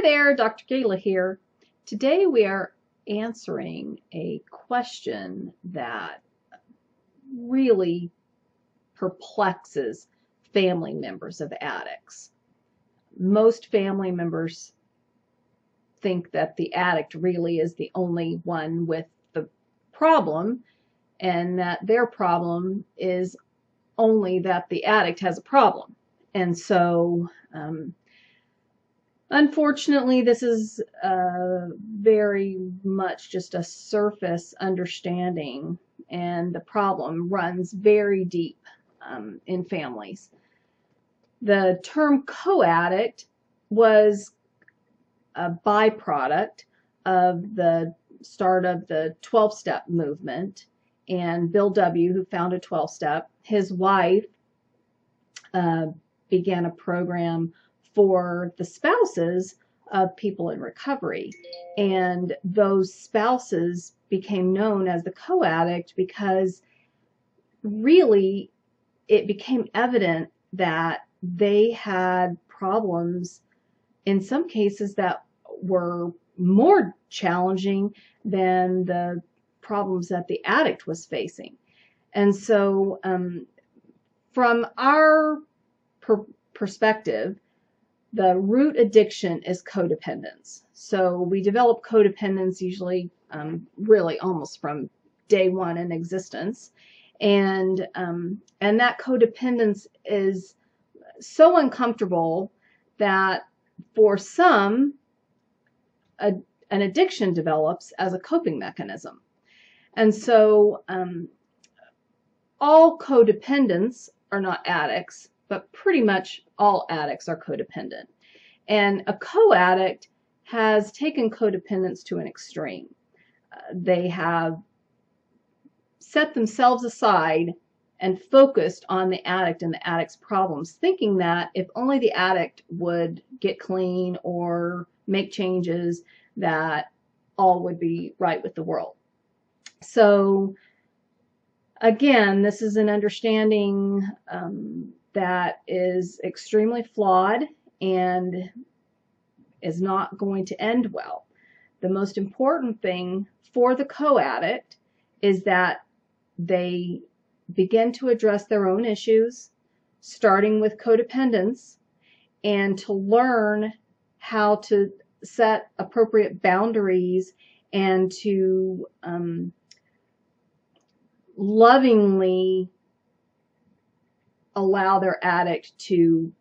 there, Dr. Gayla here. Today we are answering a question that really perplexes family members of addicts. Most family members think that the addict really is the only one with the problem, and that their problem is only that the addict has a problem. And so unfortunately, this is very much just a surface understanding, and the problem runs very deep in families. The term co-addict was a byproduct of the start of the 12-step movement, and Bill W., who founded 12-step, his wife began a program for the spouses of people in recovery, and those spouses became known as the co-addict because really it became evident that they had problems in some cases that were more challenging than the problems that the addict was facing. And so from our perspective, the root addiction is codependence. So we develop codependence usually really almost from day one in existence. And that codependence is so uncomfortable that for some, an addiction develops as a coping mechanism. And so all codependents are not addicts, but pretty much all addicts are codependent. And a co-addict has taken codependence to an extreme. They have set themselves aside and focused on the addict and the addict's problems, thinking that if only the addict would get clean or make changes, that all would be right with the world. So again, this is an understanding that is extremely flawed and is not going to end well. The most important thing for the co-addict is that they begin to address their own issues, starting with codependence, and to learn how to set appropriate boundaries and to lovingly allow their addict to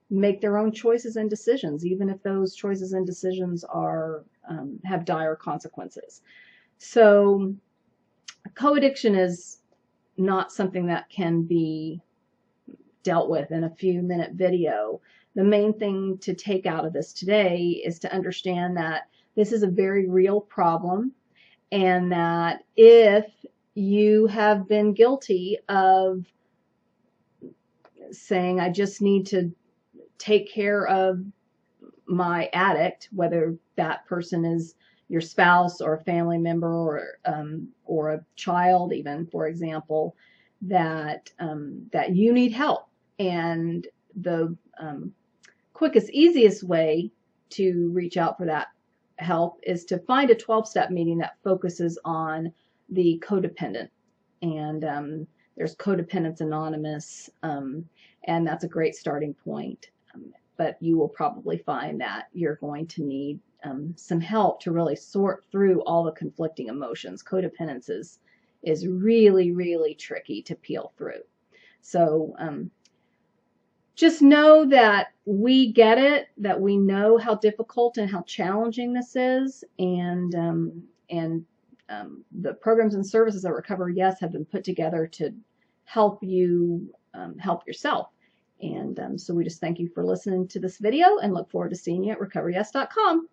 make their own choices and decisions, even if those choices and decisions are have dire consequences. So co-addiction is not something that can be dealt with in a few-minute video. The main thing to take out of this today is to understand that this is a very real problem, and that if you have been guilty of saying, I just need to take care of my addict, whether that person is your spouse or a family member or a child even, for example, that you need help. And the quickest, easiest way to reach out for that help is to find a 12-step meeting that focuses on the codependent. And there's Codependence Anonymous, and that's a great starting point. But you will probably find that you're going to need some help to really sort through all the conflicting emotions. Codependence is really, really tricky to peel through. So just know that we get it, that we know how difficult and how challenging this is, and the programs and services at Recover Yes have been put together to help you help yourself. And so we just thank you for listening to this video and look forward to seeing you at recoveryes.com.